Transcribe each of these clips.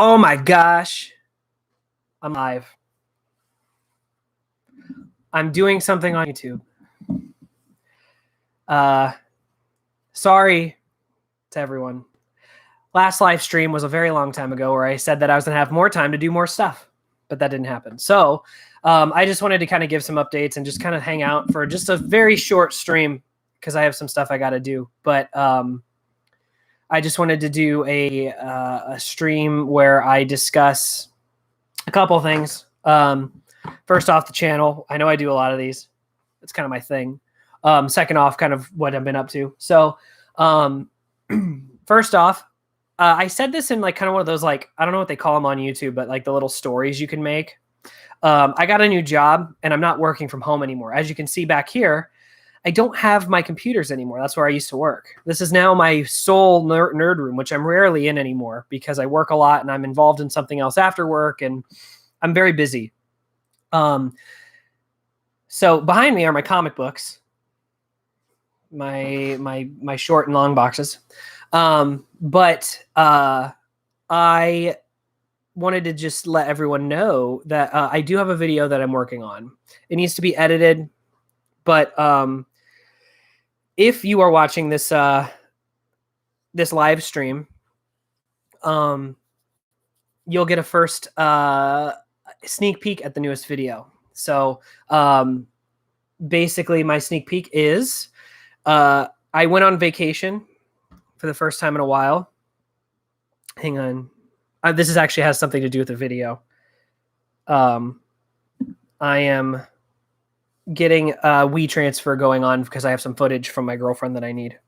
Oh my gosh. I'm live. I'm doing something on YouTube. Sorry to everyone. Last live stream was a very long time ago where I said that I was going to have more time to do more stuff, but that didn't happen. So I just wanted to kind of give some updates and just kind of hang out for just a very short stream because I have some stuff I got to do. But I just wanted to do a stream where I discuss a couple things. First off, the channel. I know I do a lot of these. It's kind of my thing. Second off, kind of what I've been up to. So first off, I said this in like kind of one of those, like, I don't know what they call them on YouTube, but like the little stories you can make. I got a new job and I'm not working from home anymore. As you can see back here, I don't have my computers anymore. That's where I used to work. This is now my sole nerd room, which I'm rarely in anymore because I work a lot and I'm involved in something else after work and I'm very busy. So behind me are my comic books, my short and long boxes. But I wanted to just let everyone know that I do have a video that I'm working on. It needs to be edited, but if you are watching this this live stream, you'll get a first sneak peek at the newest video. So basically my sneak peek is I went on vacation for the first time in a while. Hang on. This actually has something to do with the video. I am getting a WeTransfer going on because I have some footage from my girlfriend that I need.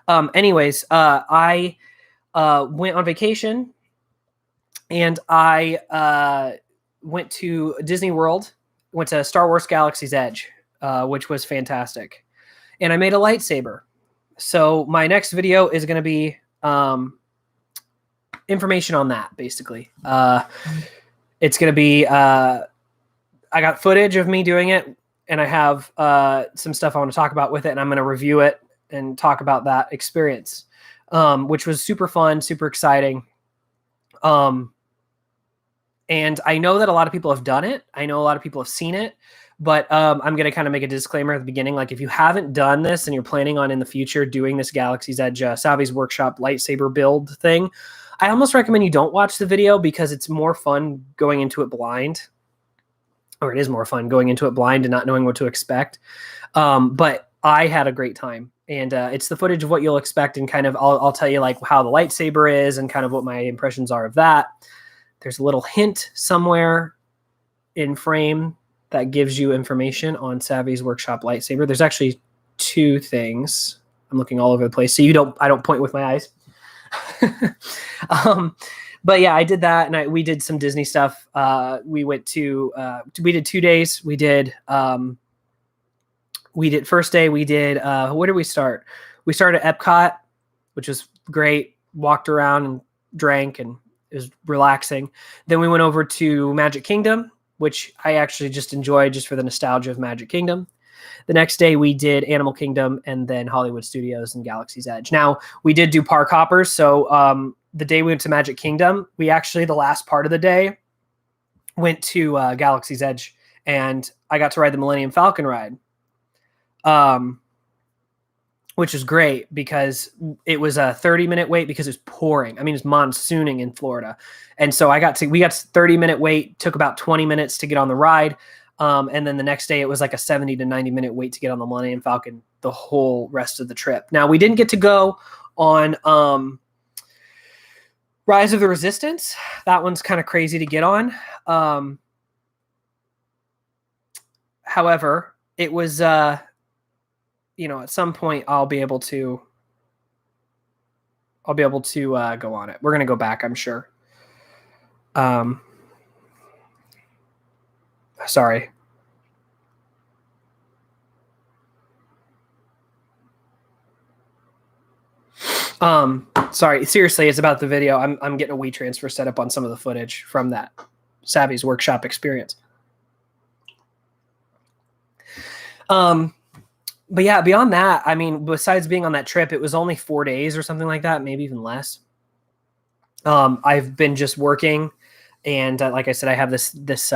Anyways, I went on vacation and I went to Disney World, went to Star Wars Galaxy's Edge, which was fantastic. And I made a lightsaber. So my next video is going to be information on that, basically. It's going to be, I got footage of me doing it, and I have some stuff I want to talk about with it, and I'm going to review it and talk about that experience, which was super fun, super exciting. And I know that a lot of people have done it. I know a lot of people have seen it. But I'm going to kind of make a disclaimer at the beginning. Like, if you haven't done this and you're planning on in the future doing this Galaxy's Edge Savvy's Workshop lightsaber build thing, I almost recommend you don't watch the video because it's more fun going into it blind. Or it is more fun going into it blind and not knowing what to expect. But I had a great time. And it's the footage of what you'll expect. And kind of I'll tell you like how the lightsaber is and kind of what my impressions are of that. There's a little hint somewhere in frame that gives you information on Savvy's Workshop lightsaber. There's actually two things. I'm looking all over the place, so I don't point with my eyes. But yeah, I did that, and we did some Disney stuff. We did 2 days. We did first day. We did where did we start? We started at Epcot, which was great. Walked around and drank, and it was relaxing. Then we went over to Magic Kingdom, which I actually just enjoyed just for the nostalgia of Magic Kingdom. The next day we did Animal Kingdom and then Hollywood Studios and Galaxy's Edge. Now, we did do park hoppers. So the day we went to Magic Kingdom, we actually, the last part of the day, went to Galaxy's Edge, and I got to ride the Millennium Falcon ride, which was great because it was a 30-minute wait because it was pouring. I mean, it's monsooning in Florida. And so we got to 30-minute wait, took about 20 minutes to get on the ride. And then the next day it was like a 70 to 90-minute wait to get on the Millennium Falcon the whole rest of the trip. Now, we didn't get to go on Rise of the Resistance. That one's kind of crazy to get on. However, it was... at some point I'll be able to go on it. We're going to go back, I'm sure. Sorry. Sorry. Seriously, it's about the video. I'm getting a WeTransfer set up on some of the footage from that Savvy's Workshop experience. But yeah, beyond that, I mean, besides being on that trip, it was only 4 days or something like that, maybe even less. I've been just working, and like I said, I have this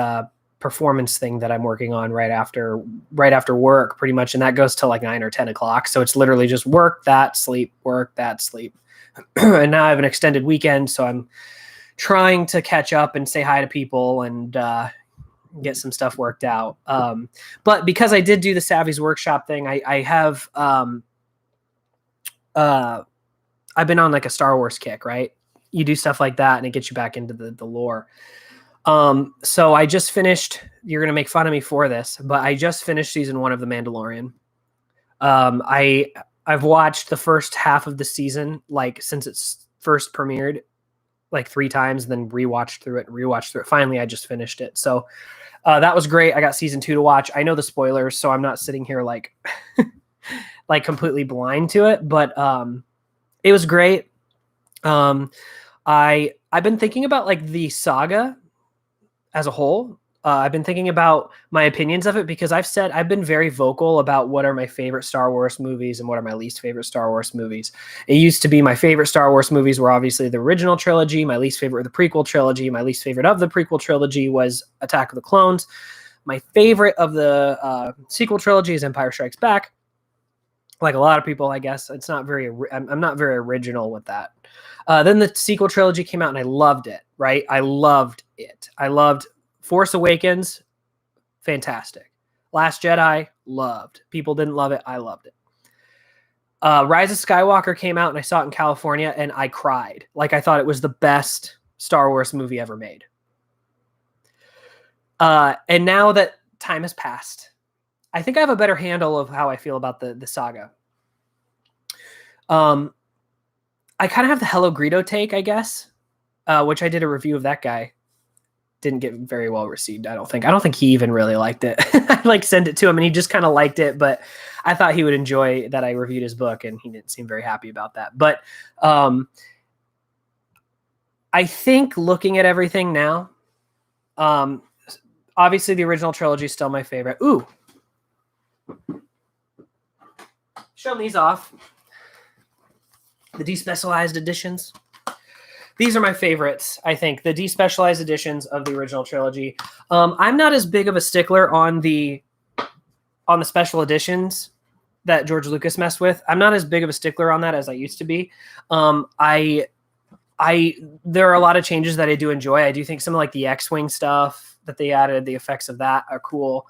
performance thing that I'm working on right after work, pretty much, and that goes till like 9 or 10 o'clock. So it's literally just work, that, sleep, work, that, sleep. And now I have an extended weekend, so I'm trying to catch up and say hi to people and get some stuff worked out. But because I did do the Savvy's workshop thing, I have I've been on like a Star Wars kick, right? You do stuff like that and it gets you back into the lore. So I just finished, you're going to make fun of me for this, but I just finished season 1 of The Mandalorian. I've watched the first half of the season, like since it's first premiered, like 3 times, and then rewatched through it. Finally, I just finished it. So that was great. I got season 2 to watch. I know the spoilers, so I'm not sitting here like, like completely blind to it, but it was great. I've been thinking about like the saga as a whole. I've been thinking about my opinions of it because I've been very vocal about what are my favorite Star Wars movies and what are my least favorite Star Wars movies. It used to be my favorite Star Wars movies were obviously the original trilogy. My least favorite were the prequel trilogy. My least favorite of the prequel trilogy was Attack of the Clones. My favorite of the sequel trilogy is Empire Strikes Back. Like a lot of people, I guess it's not very. I'm not very original with that. Then the sequel trilogy came out, and I loved it. Right, I loved it. I loved Force Awakens, fantastic. Last Jedi, loved. People didn't love it. I loved it. Rise of Skywalker came out, and I saw it in California, and I cried. Like I thought it was the best Star Wars movie ever made. And now that time has passed, I think I have a better handle of how I feel about the saga. I kind of have the Hello Greedo take, I guess, which I did a review of that guy. Didn't get very well received, I don't think. I don't think he even really liked it. I like sent it to him and he just kind of liked it, but I thought he would enjoy that I reviewed his book and he didn't seem very happy about that. But I think looking at everything now, obviously the original trilogy is still my favorite. Ooh. Show these off. The despecialized editions. These are my favorites, I think. The despecialized editions of the original trilogy. I'm not as big of a stickler on the special editions that George Lucas messed with. I'm not as big of a stickler on that as I used to be. There are a lot of changes that I do enjoy. I do think some of like the X-Wing stuff that they added, the effects of that are cool.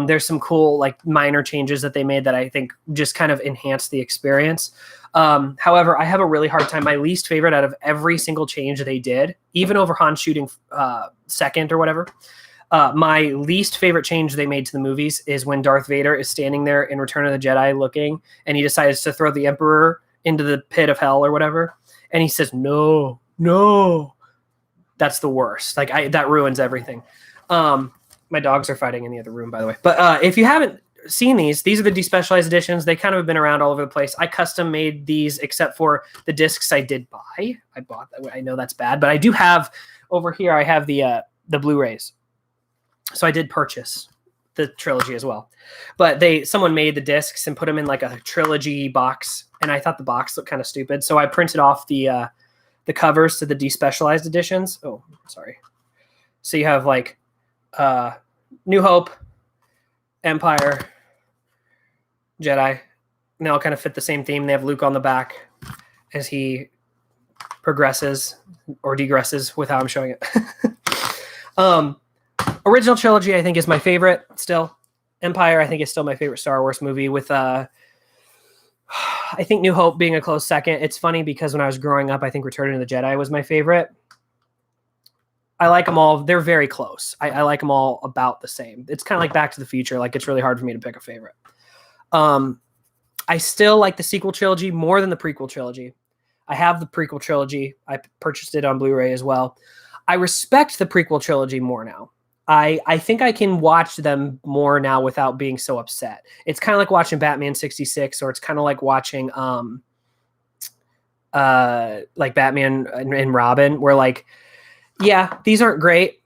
There's some cool like minor changes that they made that I think just kind of enhance the experience. However, I have a really hard time. My least favorite out of every single change they did, even over Han shooting second or whatever, my least favorite change they made to the movies is when Darth Vader is standing there in Return of the Jedi looking, and he decides to throw the Emperor into the pit of hell or whatever. And he says, no. That's the worst. Like that ruins everything. My dogs are fighting in the other room, by the way. But if you haven't seen these are the despecialized editions. They kind of have been around all over the place. I custom made these except for the discs I did buy. I bought that. I know that's bad, but I do have over here, I have the Blu-rays. So I did purchase the trilogy as well. But someone made the discs and put them in like a trilogy box, and I thought the box looked kind of stupid. So I printed off the covers to the despecialized editions. Oh, sorry. So you have like New Hope, Empire, Jedi, and they all kind of fit the same theme. They have Luke on the back as he progresses or degresses with how I'm showing it. Original trilogy, I think, is my favorite still. Empire, I think, is still my favorite Star Wars movie with I think New Hope being a close second. It's funny because when I was growing up, I think Return of the Jedi was my favorite. I like them all. They're very close. I like them all about the same. It's kind of like Back to the Future. Like it's really hard for me to pick a favorite. I still like the sequel trilogy more than the prequel trilogy. I have the prequel trilogy. I purchased it on Blu-ray as well. I respect the prequel trilogy more now. I think I can watch them more now without being so upset. It's kind of like watching Batman 66, or it's kind of like watching like Batman and Robin, where like, yeah, these aren't great,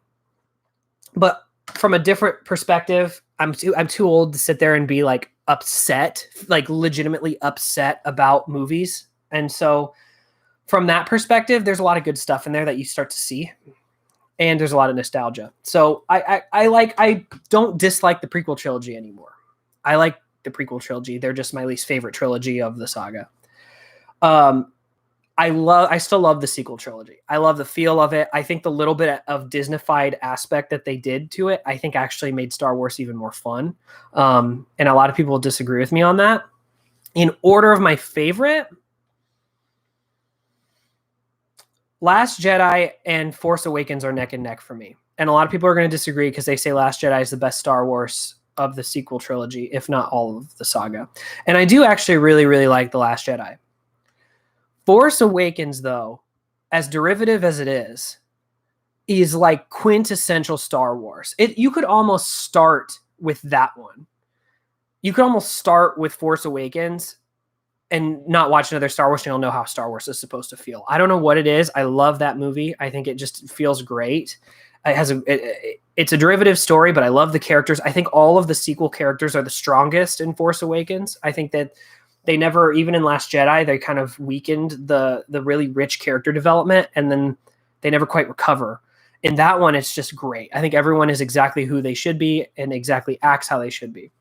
but from a different perspective, I'm too old to sit there and be like upset, like legitimately upset about movies. And so from that perspective, there's a lot of good stuff in there that you start to see, and there's a lot of nostalgia. So I don't dislike the prequel trilogy anymore. I like the prequel trilogy. They're just my least favorite trilogy of the saga. I still love the sequel trilogy. I love the feel of it. I think the little bit of Disney-fied aspect that they did to it, I think actually made Star Wars even more fun. And a lot of people disagree with me on that. In order of my favorite, Last Jedi and Force Awakens are neck and neck for me. And a lot of people are going to disagree because they say Last Jedi is the best Star Wars of the sequel trilogy, if not all of the saga. And I do actually really, really like The Last Jedi. Force Awakens, though, as derivative as it is like quintessential Star Wars. You could almost start with that one. You could almost start with Force Awakens and not watch another Star Wars, and you'll know how Star Wars is supposed to feel. I don't know what it is. I love that movie. I think it just feels great. It's a derivative story, but I love the characters. I think all of the sequel characters are the strongest in Force Awakens. I think that they never, even in Last Jedi, they kind of weakened the really rich character development, and then they never quite recover. In that one, it's just great. I think everyone is exactly who they should be and exactly acts how they should be,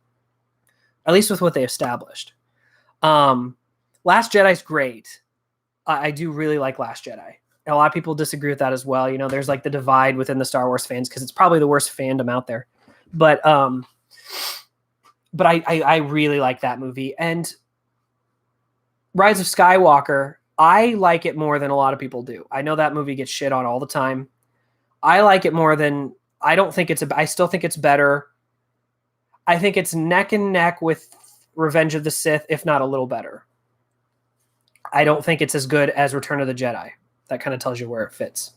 at least with what they established. Last Jedi's great. I do really like Last Jedi. And a lot of people disagree with that as well. You know, there's like the divide within the Star Wars fans because it's probably the worst fandom out there. But I really like that movie. And Rise of Skywalker, I like it more than a lot of people do. I know that movie gets shit on all the time. I like it more than, I still think it's better. I think it's neck and neck with Revenge of the Sith, if not a little better. I don't think it's as good as Return of the Jedi. That kind of tells you where it fits.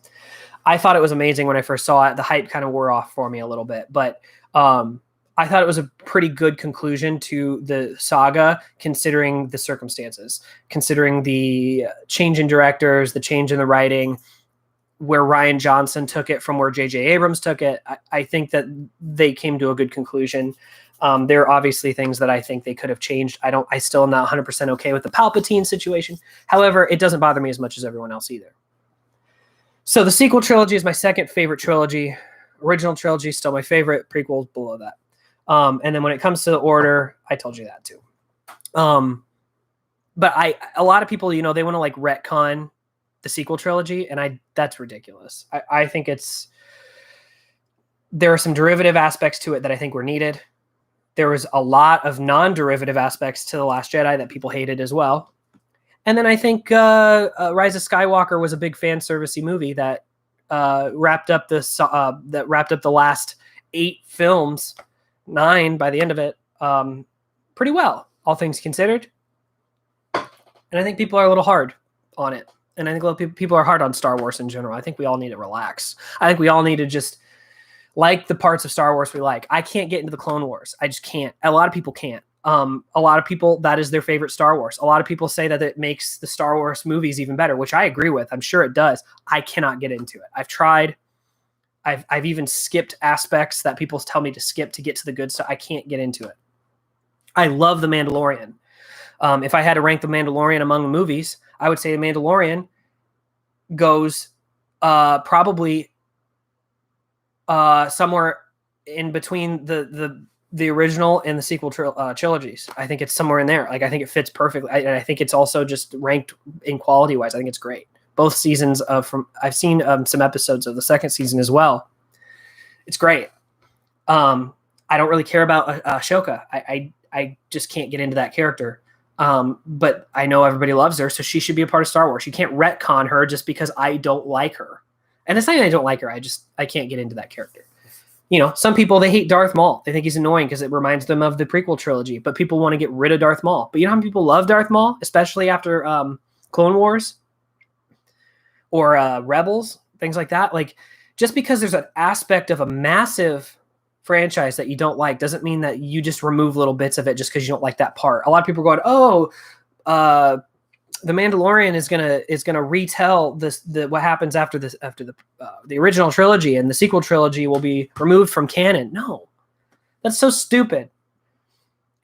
I thought it was amazing when I first saw it. The hype kind of wore off for me a little bit, but I thought it was a pretty good conclusion to the saga, considering the circumstances, considering the change in directors, the change in the writing, where Rian Johnson took it from where J.J. Abrams took it. I think that they came to a good conclusion. There are obviously things that I think they could have changed. I still am not 100% okay with the Palpatine situation. However, it doesn't bother me as much as everyone else either. So the sequel trilogy is my second favorite trilogy. Original trilogy is still my favorite. Prequels below that. And then when it comes to the order, I told you that too. But a lot of people, you know, they want to like retcon the sequel trilogy, and that's ridiculous. I think there are some derivative aspects to it that I think were needed. There was a lot of non-derivative aspects to The Last Jedi that people hated as well. And then I think Rise of Skywalker was a big fan servicey movie that wrapped up the last 8 films, 9 by the end of it, pretty well, all things considered. And I think people are a little hard on it. And I think a lot of people are hard on Star Wars in general. I think we all need to relax. I think we all need to just like the parts of Star Wars we like. I can't get into the Clone Wars. I just can't. A lot of people can't. A lot of people, that is their favorite Star Wars. A lot of people say that it makes the Star Wars movies even better, which I agree with. I'm sure it does. I cannot get into it. I've tried. I've even skipped aspects that people tell me to skip to get to the good stuff. I can't get into it. I love The Mandalorian. If I had to rank The Mandalorian among the movies, I would say The Mandalorian goes probably somewhere in between the original and the sequel trilogies. I think it's somewhere in there. Like, I think it fits perfectly. And I think it's also just ranked in quality wise. I think it's great. Both seasons I've seen some episodes of the second season as well. It's great. I don't really care about Ahsoka. I just can't get into that character. But I know everybody loves her, so she should be a part of Star Wars. You can't retcon her just because I don't like her. And it's not that I don't like her. I can't get into that character. You know, some people, they hate Darth Maul. They think he's annoying because it reminds them of the prequel trilogy, but people want to get rid of Darth Maul. But you know how many people love Darth Maul, especially after Clone Wars or Rebels, things like that? Like, just because there's an aspect of a massive franchise that you don't like doesn't mean that you just remove little bits of it just because you don't like that part. A lot of people are going, The Mandalorian is gonna retell what happens after the original trilogy, and the sequel trilogy will be removed from canon. No, that's so stupid.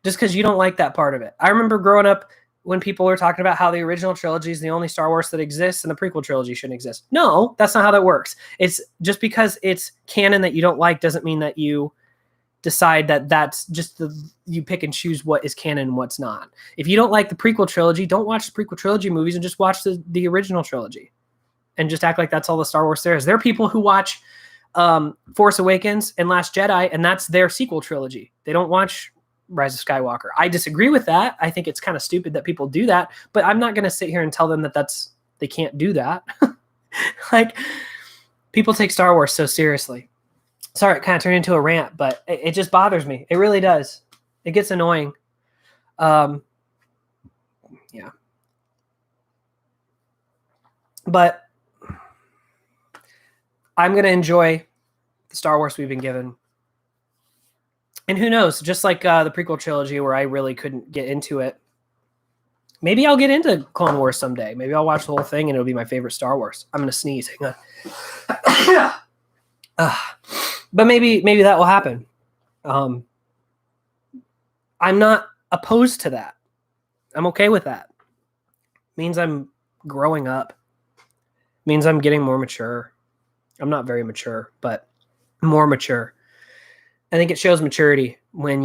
Just because you don't like that part of it. I remember growing up when people are talking about how the original trilogy is the only Star Wars that exists and the prequel trilogy shouldn't exist. No, that's not how that works. It's just because it's canon that you don't like doesn't mean that you decide that that's just you pick and choose what is canon and what's not. If you don't like the prequel trilogy, don't watch the prequel trilogy movies and just watch the original trilogy and just act like that's all the Star Wars there is. There are people who watch Force Awakens and Last Jedi, and that's their sequel trilogy. They don't watch Rise of Skywalker. I disagree with that. I think it's kind of stupid that people do that, but I'm not going to sit here and tell them that they can't do that. Like, people take Star Wars so seriously. Sorry, it kind of turned into a rant, but it just bothers me. It really does. It gets annoying. Yeah. But I'm going to enjoy the Star Wars we've been given. And who knows, just like the prequel trilogy where I really couldn't get into it, maybe I'll get into Clone Wars someday. Maybe I'll watch the whole thing and it'll be my favorite Star Wars. I'm going to sneeze. Hang on. But maybe that will happen. I'm not opposed to that. I'm okay with that. Means I'm growing up. Means I'm getting more mature. I'm not very mature, but more mature. I think it shows maturity when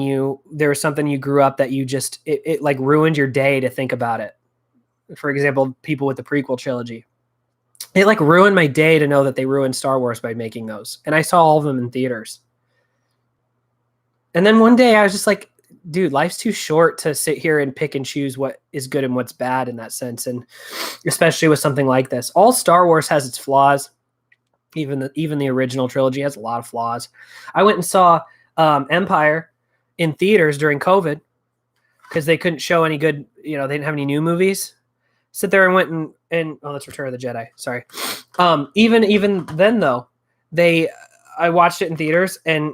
there was something you grew up that you just, it like ruined your day to think about it. For example, people with the prequel trilogy. It like ruined my day to know that they ruined Star Wars by making those. And I saw all of them in theaters. And then one day I was just like, dude, life's too short to sit here and pick and choose what is good and what's bad in that sense. And especially with something like this. All Star Wars has its flaws. Even the original trilogy has a lot of flaws. I went and saw Empire in theaters during COVID because they couldn't show any good, they didn't have any new movies. Sit there and went and that's Return of the Jedi. Sorry. Even then though, I watched it in theaters, and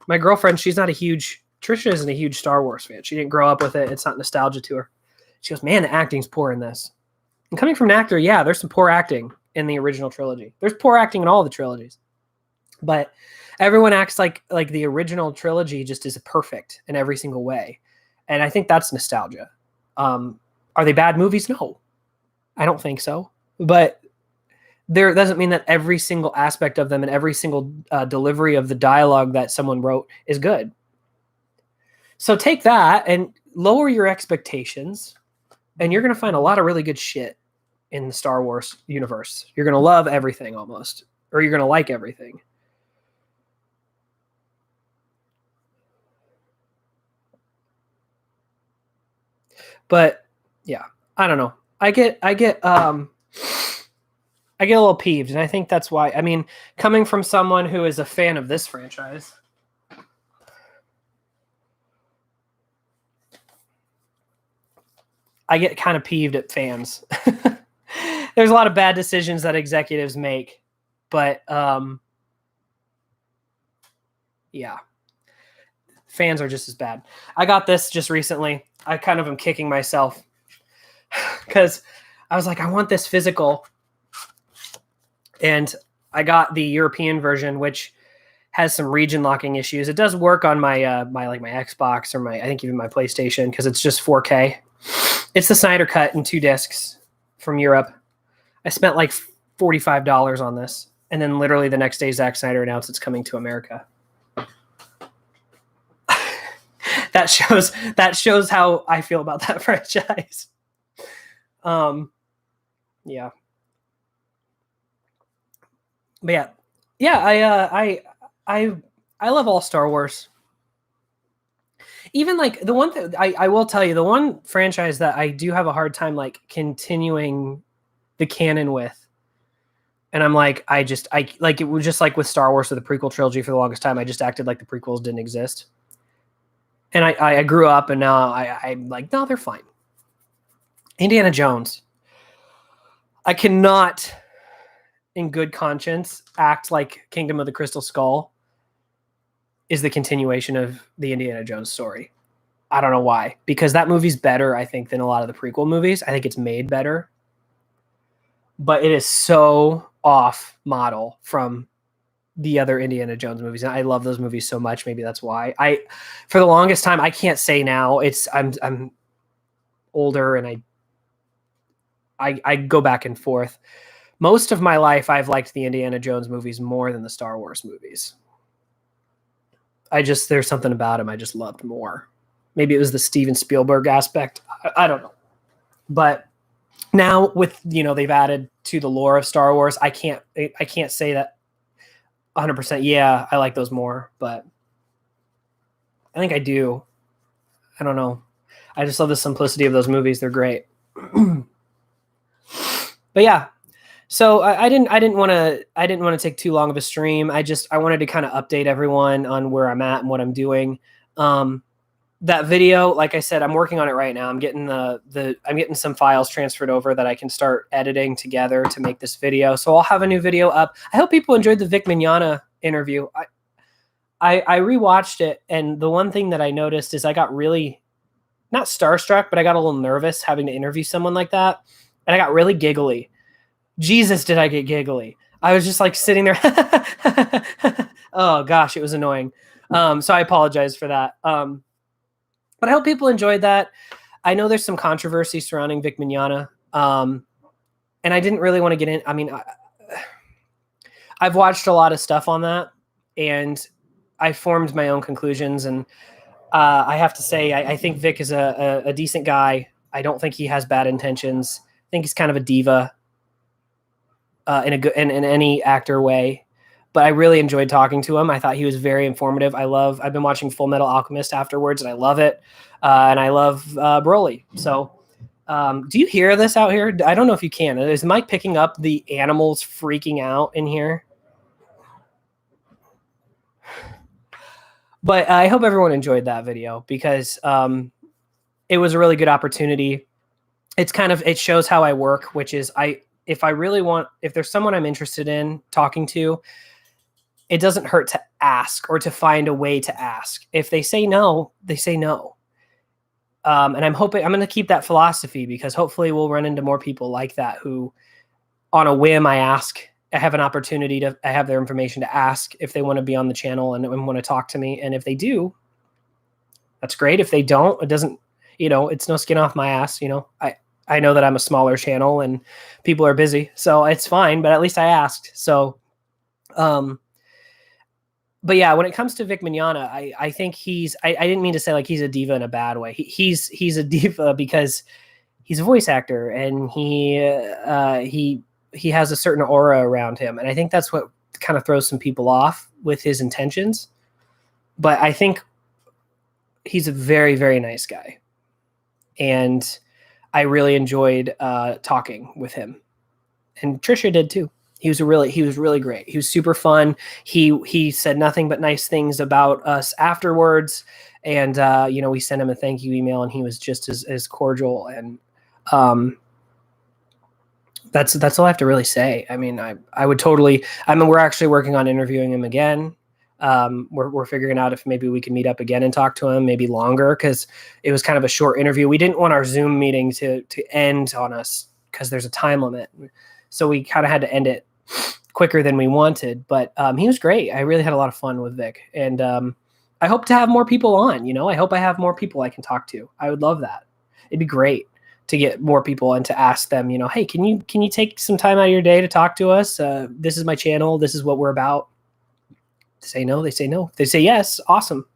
my girlfriend, Trisha isn't a huge Star Wars fan. She didn't grow up with it. It's not nostalgia to her. She goes, man, the acting's poor in this. And coming from an actor, yeah, there's some poor acting in the original trilogy. There's poor acting in all the trilogies. But everyone acts like the original trilogy just is perfect in every single way. And I think that's nostalgia. Are they bad movies? No, I don't think so. But there doesn't mean that every single aspect of them and every single delivery of the dialogue that someone wrote is good. So take that and lower your expectations, and you're going to find a lot of really good shit in the Star Wars universe. You're going to love everything almost, or you're going to like everything. But yeah, I don't know. I get a little peeved, and I think that's why. I mean, coming from someone who is a fan of this franchise, I get kind of peeved at fans. There's a lot of bad decisions that executives make, but yeah, fans are just as bad. I got this just recently. I kind of am kicking myself because I was like, I want this physical. And I got the European version, which has some region locking issues. It does work on my my Xbox or I think even my PlayStation, because it's just 4K. It's the Snyder Cut in 2 discs from Europe. I spent like $45 on this, and then literally the next day Zack Snyder announced it's coming to America. That shows how I feel about that franchise. Yeah. But yeah, I love all Star Wars. Even like the one thing I will tell you, the one franchise that I do have a hard time like continuing the canon with, and I'm like, I like it was just like with Star Wars or the prequel trilogy for the longest time. I just acted like the prequels didn't exist, and I grew up, and now I'm like, no, they're fine. Indiana Jones. I cannot, in good conscience, act like Kingdom of the Crystal Skull is the continuation of the Indiana Jones story. I don't know why, because that movie's better, I think, than a lot of the prequel movies. I think it's made better, but it is so off model from the other Indiana Jones movies. And I love those movies so much. Maybe that's why for the longest time, I can't say now I'm older and I I go back and forth. Most of my life, I've liked the Indiana Jones movies more than the Star Wars movies. There's something about him I just loved more. Maybe it was the Steven Spielberg aspect. I don't know. But now with, they've added to the lore of Star Wars, I can't say that 100%. Yeah, I like those more, but I think I do. I don't know. I just love the simplicity of those movies. They're great. But yeah, so I didn't want to take too long of a stream. I wanted to kind of update everyone on where I'm at and what I'm doing. That video, like I said, I'm working on it right now. I'm getting I'm getting some files transferred over that I can start editing together to make this video. So I'll have a new video up. I hope people enjoyed the Vic Mignogna interview. I rewatched it, and the one thing that I noticed is I got really, not starstruck, but I got a little nervous having to interview someone like that. And I got really giggly. Jesus, did I get giggly. I was just like sitting there. Oh gosh, it was annoying. So I apologize for that. But I hope people enjoyed that. I know there's some controversy surrounding Vic Mignogna. And I didn't really want to get in. I mean, I've watched a lot of stuff on that, and I formed my own conclusions. And I have to say, I think Vic is a decent guy. I don't think he has bad intentions. I think he's kind of a diva in any actor way. But I really enjoyed talking to him. I thought he was very informative. I've been watching Full Metal Alchemist afterwards, and I love it. And I love Broly. So do you hear this out here? I don't know if you can. Is Mike picking up the animals freaking out in here? But I hope everyone enjoyed that video, because it was a really good opportunity. It shows how I work, which is if there's someone I'm interested in talking to, it doesn't hurt to ask or to find a way to ask. If they say no, they say no. And I'm going to keep that philosophy, because hopefully we'll run into more people like that who, on a whim, I have an opportunity I have their information to ask if they want to be on the channel and want to talk to me. And if they do, that's great. If they don't, it doesn't, it's no skin off my ass. I know that I'm a smaller channel and people are busy, so it's fine, but at least I asked. So, but yeah, when it comes to Vic Mignogna, I think I didn't mean to say like he's a diva in a bad way. He's a diva because he's a voice actor, and he has a certain aura around him. And I think that's what kind of throws some people off with his intentions. But I think he's a very, very nice guy. And I really enjoyed talking with him. And Trisha did too. He was really great. He was super fun. He said nothing but nice things about us afterwards. And, we sent him a thank you email, and he was just as cordial. And that's all I have to really say. I mean, we're actually working on interviewing him again. We're figuring out if maybe we can meet up again and talk to him, maybe longer, because it was kind of a short interview. We didn't want our Zoom meeting to end on us, because there's a time limit. So we kind of had to end it quicker than we wanted. But he was great. I really had a lot of fun with Vic. And I hope to have more people on. I hope I have more people I can talk to. I would love that. It'd be great to get more people and to ask them, hey, can you take some time out of your day to talk to us? This is my channel. This is what we're about. They say no, they say no. If they say yes, awesome.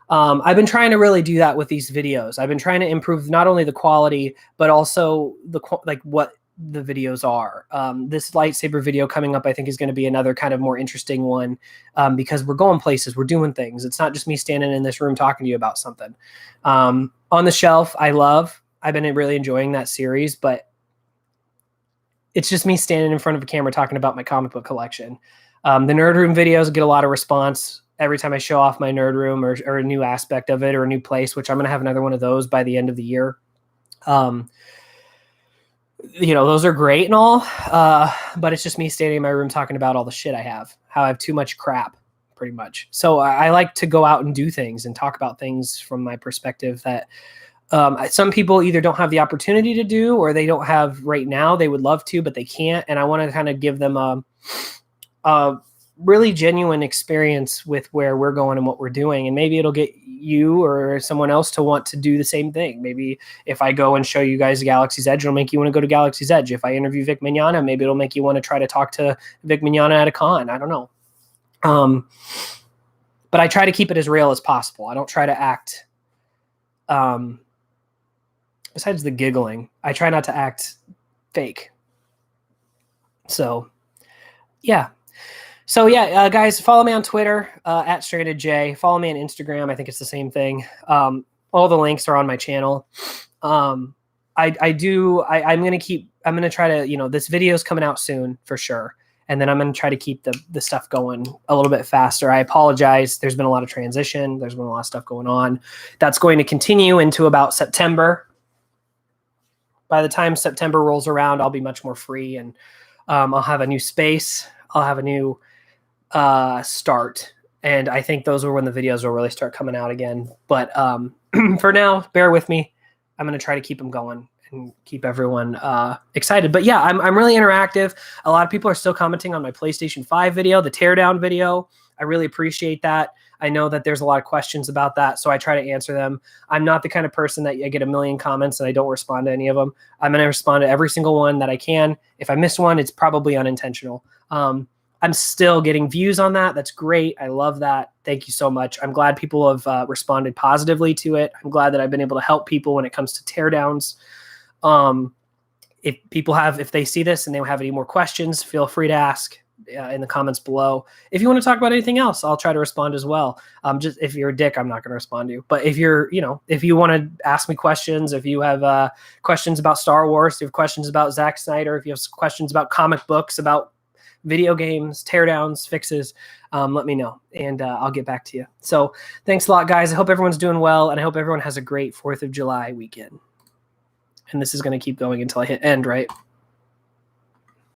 I've been trying to really do that with these videos. I've been trying to improve not only the quality, but also what the videos are. This lightsaber video coming up, I think, is going to be another kind of more interesting one, because we're going places, we're doing things. It's not just me standing in this room talking to you about something. On the Shelf, I've been really enjoying that series, but it's just me standing in front of a camera talking about my comic book collection. The Nerd Room videos get a lot of response every time I show off my Nerd Room or a new aspect of it or a new place, which I'm going to have another one of those by the end of the year. Those are great and all, but it's just me standing in my room talking about all the shit I have, how I have too much crap, pretty much. So I like to go out and do things and talk about things from my perspective that some people either don't have the opportunity to do, or they don't have right now. They would love to, but they can't. And I want to kind of give them a really genuine experience with where we're going and what we're doing. And maybe it'll get you or someone else to want to do the same thing. Maybe if I go and show you guys Galaxy's Edge, it'll make you want to go to Galaxy's Edge. If I interview Vic Mignogna, maybe it'll make you want to try to talk to Vic Mignogna at a con. I don't know. But I try to keep it as real as possible. I don't try to act, besides the giggling, I try not to act fake. So, yeah. So yeah, guys, follow me on Twitter at StrandedJ. Follow me on Instagram. I think it's the same thing. All the links are on my channel. I'm going to try to, this video is coming out soon for sure. And then I'm going to try to keep the stuff going a little bit faster. I apologize. There's been a lot of transition. There's been a lot of stuff going on. That's going to continue into about September. By the time September rolls around, I'll be much more free, and I'll have a new space. I'll have a new start. And I think those are when the videos will really start coming out again. But for now, bear with me. I'm going to try to keep them going and keep everyone excited. But yeah, I'm really interactive. A lot of people are still commenting on my PlayStation 5 video, the teardown video. I really appreciate that. I know that there's a lot of questions about that, so I try to answer them. I'm not the kind of person that I get a million comments and I don't respond to any of them. I'm going to respond to every single one that I can. If I miss one, it's probably unintentional. I'm still getting views on that. That's great. I love that. Thank you so much. I'm glad people have responded positively to it. I'm glad that I've been able to help people when it comes to teardowns. If they see this and they have any more questions, feel free to ask in the comments below. If you want to talk about anything else, I'll try to respond as well. Just if you're a dick, I'm not going to respond to you. But if if you want to ask me questions, if you have questions about Star Wars, if you have questions about Zack Snyder, if you have questions about comic books, about video games, teardowns, fixes, let me know, and I'll get back to you. So thanks a lot, guys. I hope everyone's doing well, and I hope everyone has a great 4th of July weekend. And this is going to keep going until I hit end, right?